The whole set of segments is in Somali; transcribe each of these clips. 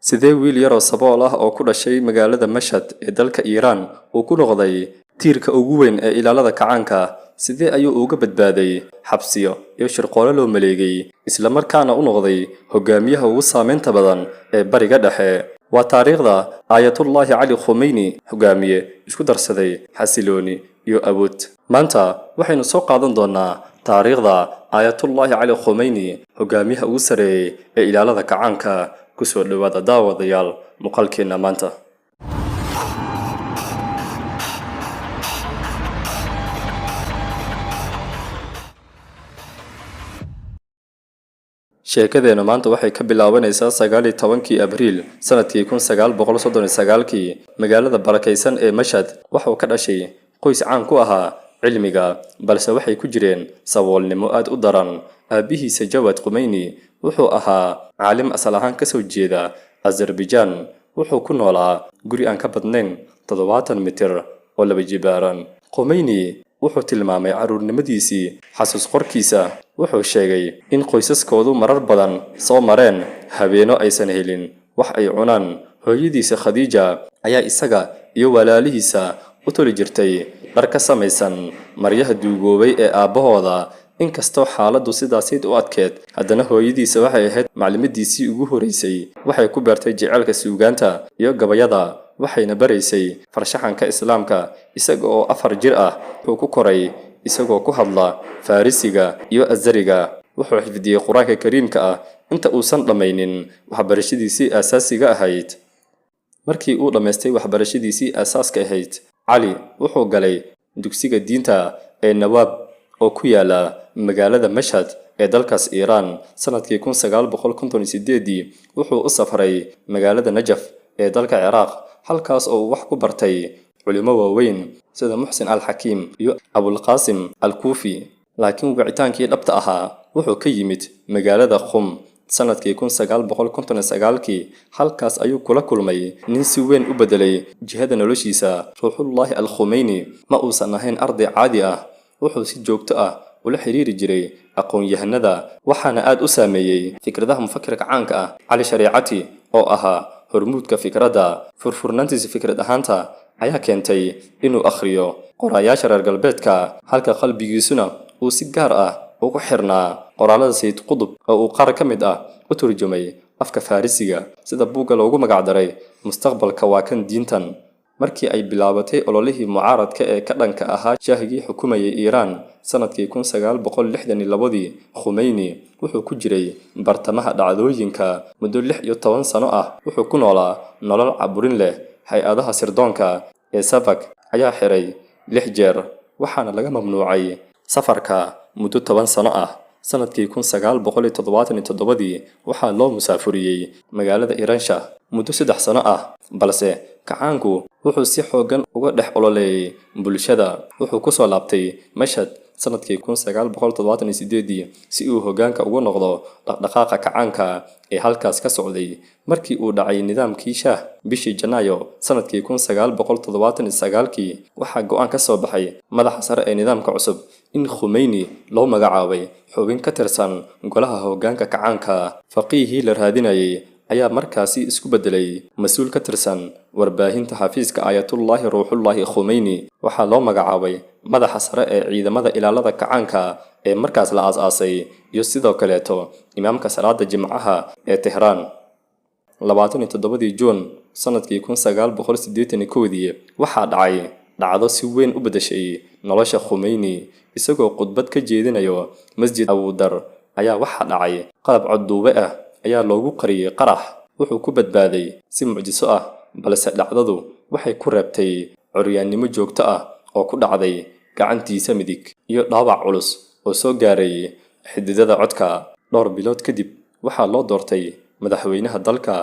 sidee wiil yar oo sabool ah oo ku dhashay magaalada Mashhad ee dalka Iiraan uu ku noqday tiirka ugu weyn ee ilaalada kacaanka sidee ayuu uga badbaaday xabsiyo iyo shirqoole loo maleegay isla markaana u noqday hogaamiyaha ugu saameynta badan ee bariga dhexe waa taariikhda Ayatollah Ali Khomeini hogaamiye isku darsaday xasilooni iyo awood maanta waxaynu soo qaadan doonaa taariikhda Ayatollah Ali Khomeini hogaamiyaha ugu sareeyay ee ilaalada kacaanka kusoo dhawaada daawadayaal muuqaalkeena maanta sheekadeena maanta waxay ka bilaabanaysaa 19 Abriil sanadkii 1939 magaalada barakeysan ee Mashhad waxa ka dhashay qoys caan ku ahaa cilmiga balse waxay ku jireen saboolnimo aad u daran aabihiisa Jawad Khomeini wuxuu ahaa caalim asal ahaan ka soo jeeda Azerbaijan wuxuu ku noolaa guri aan ka badnayn 70 mitir oo laba jibaaran Khomeini wuxuu tilmaamay caruurnimadiisii xasuus qorkiisa wuxuu sheegay in qoysaskoodu marar badan soo mareen habeeno aysan helin wax ay cunaan hooyadiisa Khadija ayaa isaga iyo walaalihiisa u toli jirtay dhar ka samaysan maryaha duugoobay ee aabahooda inkastoo xaaladdu sidaasii u adkeed haddana hooyadiisa waxay ahayd macallimidiisii ugu horeysay waxay ku beertay jecelka suugaanta iyo gabayada waxayna baraysay farshaxanka islaamka isaga oo 4 jir ah wuxuu ku koray isagoo ku hadla Farisiga iyo Azariga wuxuu xifdiyay Quraanka Kariimka ah inta uusan dhamaynin waxbarashadiisii asaasiga ahayd markii uu dhameystay waxbarashadiisii asaaska ahayd Ali wuxuu galay dugsiga diinta ee Nawab oo ku yaala magaalada Mashhad ee dalkaas Iiraan sanadkii 1958 wuxuu u safray magaalada Najaf ee dalka Ciraaq halkaas oo wax ku bartay culimo waaweyn sida Muhsin al-Hakim iyo Abul Qasim al-Kufi laakiin wicitaankii dhabta ahaa wuxuu ka yimid magaalada Qum sanadkii 1959 halkaas ayuu kula kulmay nin si weyn u bedelay jihada noloshiisa Ruuxullah al-Khomeini ma uusan ahayn arday caadi ah wuxuu si joogto ah ula xiriiri jiray aqoon-yahanada waxaana aad u saameeyay fikradaha mufakkirka caanka ah Ali Shariicati oo ahaa hormuudka fikradda furfurnaantiisa fikrad ahaanta ayaa keentay inuu akhriyo qoraayaasha reer galbeedka halka qalbigiisuna uu si gaar ah ugu xirnaa qoraalada Sayyid Qutb oo uu qaar ka mid ah u turjumay afka Farisiga sida buugga loogu magac daray mustaqbalka waa kan diintan markii ay bilaabatay ololihii mucaaradka ee ka dhanka ahaa shaahigii xukumayay Iiraan sanadkii 1962 Khomeini wuxuu ku jiray bartamaha dhacdooyinka muddo 16 sano ah wuxuu ku noolaa nolol caburin leh hay-adaha sirdoonka ee Savak ayaa xiray 6 jeer waxaana laga mamnuucay safarka muddo 10 sano ah sanadkii 1977 waxaa loo musaafuriyay magaalada Iransha muddo 3 sano ah balse kacaanku wuxuu si xoogan uga dhex ololeeyay bulshada wuxuu ku soo laabtay Mashhad sanadkii 1978 si uu hoggaanka ugu noqdo dhaqdhaqaaqa kacaanka ee halkaas ka socday markii uu dhacay nidaamkii Shah bishii Janaayo sanadkii 1979 waxaa go'aan ka soo baxay madaxa sare ee nidaamka cusub in Khomeini loo magacaabay xubin ka tirsan golaha hoggaanka kacaanka faqiihii la raadinayay ayaa markaasi isku bedelay mas'uul ka tirsan warbaahinta xafiiska Ayatollah Ruuxullah Khomeini waxaa loo magacaabay madaxa sare ee ciidamada ilaalada kacaanka ee markaas la aasaasay iyo sidoo kaleeto imaamka salaada jimcaha ee Tehran 27 Juun sanadkii 1981 waxaa dhacay dhacdo si weyn u bedeshay nolosha Khomeini isagoo khudbad ka jeedinayo Masjid Abu Dar ayaa waxaa dhacay qalab codduube ah ayaa loogu qariyay qarax wuxuu ku badbaaday si mucjiso ah balse dhacdadu waxay ku reebtay curyaannimo joogto ah oo ku dhacday gacantiisa midig iyo dhaawac culus oo soo gaaray xididada codka dhowr bilood kadib waxaa loo doortay madaxweynaha dalka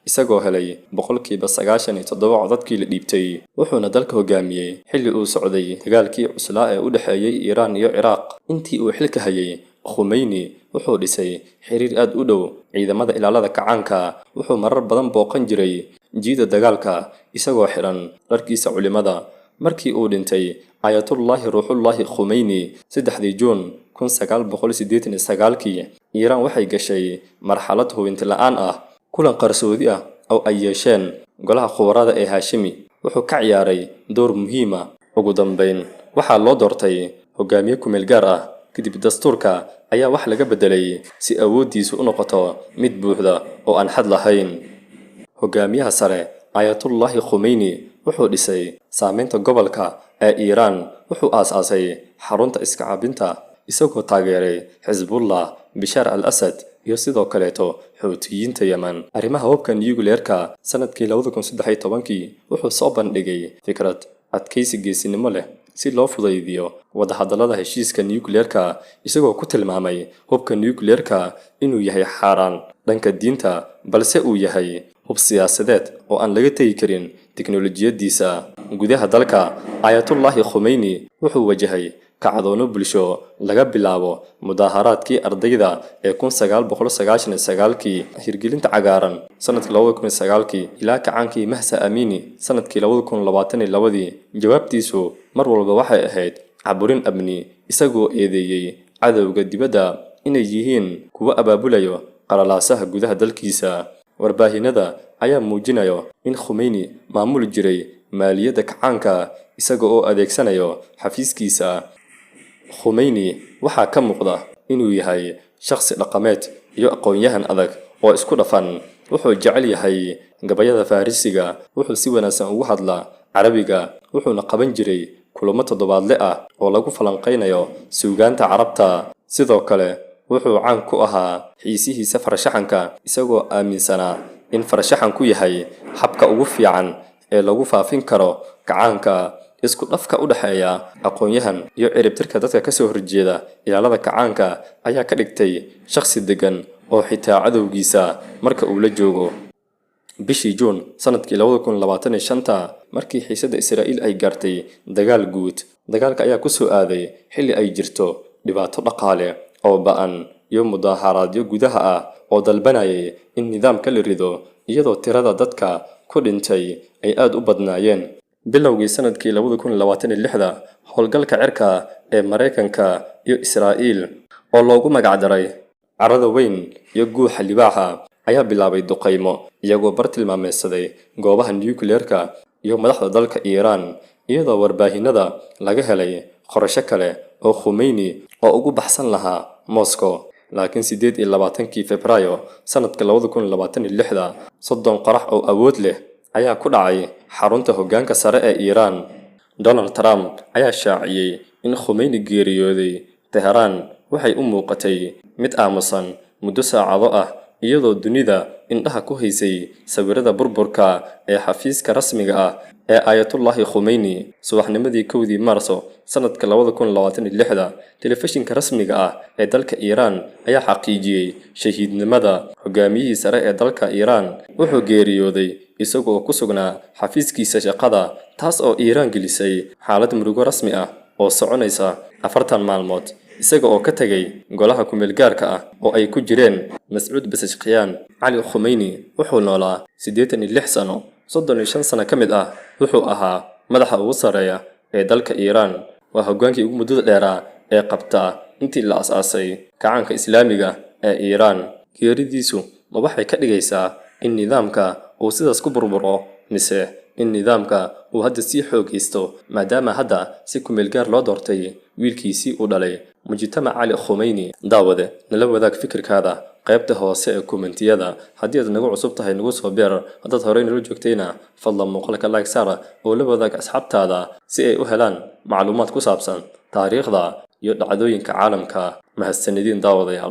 isagoo helay 97% codadkii la dhiibtay wuxuuna dalka hogaamiyay xilli uu socday dagaalkii cuslaa ee u dhaxeeyay Iiraan iyo Ciraaq intii uu xilka hayay Khomeini wuxuu dhisay xiriir aad u dhow ciidamada ilaalada kacaanka wuxuu marar badan booqan jiray jiida dagaalka isagoo xiran dharkiisa culimada markii uu dhintay Ayatollah Ruuxullah Khomeini 3 Juun 1989 Iiraan waxay gashay marxalad hubinti la'aan ah kulan qarsoodi ah oo ay yeesheen golaha khubarada ee Hashimi wuxuu ka ciyaaray door muhiim ah. Ugu dambeyn waxaa loo doortay hogaamiye ku meel gaar ah kadib dastuurka ayaa wax laga bedelay si awoodiisu u noqoto mid buuxda oo aan xad lahayn. hogaamiyaha sare Ayatollah Khomeini wuxuu dhisay saameynta gobolka ee Iran, wuxuu aasaasay xarunta iska caabinta isagoo taageeray Hezbollah, Bashar al-Assad iyo sidoo kaleeto Xuutiyiinta Yemen. Arrimaha hubka nuclear-ka sanadkii 2013 wuxuu soo bandhigay fikrad adkaysi geesinimo leh si loo fudaydiyo wadahadallada heshiiska nuclear-ka, isagoo ku tilmaamay hubka nuclear-ka inuu yahay xaaraan dhanka diinta balse uu yahay hub siyaasadeed oo aan laga tagi karin tiknoolajiyadiisa. gudaha dalka Ayatollah Khomeini wuxuu wajahay kacdoono bulsho laga bilaabo mudaharaadkii ardayda ee 1999 hirgelinta cagaaran sanadkii 2009 ilaa kacaankii Mahsa Amini sanadkii 2022. jawaabtiisu mar walba waxay ahayd caburin amni, isagoo eedeeyay cadowga dibadda inay yihiin kuwa abaabulayo qalalaasaha gudaha dalkiisa. warbaahinada ayaa muujinayo in Khomeini maamuli jiray maaliyadda kacaanka isaga oo adeegsanayo xafiiskiisa. Khomeini waxaa ka muuqda inuu yahay shakhsi dhaqameed iyo aqoon-yahan adag oo isku dhafan. wuxuu jecel yahay gabayada Farisiga, wuxuu si wanaagsan ugu hadlaa Carabiga, wuxuuna qaban jiray kulamo toddobaadle ah oo lagu falanqeynayo suugaanta Carabta. sidoo kale wuxuu caan ku ahaa xiisihiisa farshaxanka, isagoo aaminsanaa in farshaxanku yahay habka ugu fiican ee lagu faafin karo kacaanka. isku dhafka u dhaxeeya aqoon-yahan iyo ciribtirka dadka ka soo horjeeda ilaalada kacaanka ayaa ka dhigtay shakhsi degan oo xitaa cadowgiisa marka uu la joogo. bishii Juun sanadkii 2025 markii xiisadda Israa'iil ay gaartay dagaal guud, dagaalka ayaa ku soo aaday xilli ay jirto dhibaato dhaqaale oo ba'an iyo mudaharaadyo gudaha ah oo dalbanayay in nidaamka la rido, iyadoo tirada dadka ku dhintay ay aad u badnaayeen. bilowgii sanadkii 2026 howlgalka cirka ee Mareykanka iyo Israa'iil oo loogu magac daray Carrada Weyn iyo Guuxa Libaaxa ayaa bilaabay duqeymo, iyagoo bartilmaameedsaday goobaha nuclear-ka iyo madaxda dalka Iran, iyadoo warbaahinada laga helay qorshe kale oo Khomeini oo ugu baxsan lahaa Moscow. laakiin 28 Febraayo sanadka 2026 30 qarax oo awood leh ayaa ku dhacay xarunta hoggaanka sare ee Iran. Donald Trump ayaa shaaciyay in Khomeini geeriyooday. Tehran waxay u muuqatay mid aamusan muddo saacado ah, iyadoo dunida indhaha ku haysay sawirada burburka ee xafiiska rasmiga ah ee Ayatollah Khomeini. subaxnimadii 1 Maarso sanadka 2026 telefishinka rasmiga ah ee dalka Iran ayaa xaqiijiyay shahiidnimada hogaamiyihii sare ee dalka Iran. wuxuu geeriyooday isagoo ku sugnaa xafiiskiisa shaqada, taas oo Iran gelisay xaalad murugo rasmi ah oo soconaysa 40 maalmood, isaga oo ka tagay golaha ku meel gaarka ah oo ay ku jireen Mas'uud Pezeshkian. Ali Khomeini wuxuu noolaa 86 sano, 35 sano ka mid ah wuxuu ahaa madaxa ugu sareeya ee dalka Iran. waa hoggaankii ugu muddada dheeraa ee qabta intii la asaasay kacaanka Islaamiga ee Iran. geeridiisu ma waxay ka dhigaysaa in nidaamka uu sidaas ku burburo, mise in nidaamka uu hadda sii xoogaysto maadaama hadda si ku meel gaar loo doortay wiilkiisii uu dhalay Mujtama Ali Khomeini? daawade nala wadaag fikirkaada qaybta hoose ee kommentiyada. haddii aad nagu cusub tahay nagu soo beer, haddaad horey nala joogtayna fadlan muuqaalka like saara oo la wadaag asxaabtaada si ay u helaan macluumaad ku saabsan taariikhda iyo dhacdooyinka caalamka. mahadsanidin daawadayaal.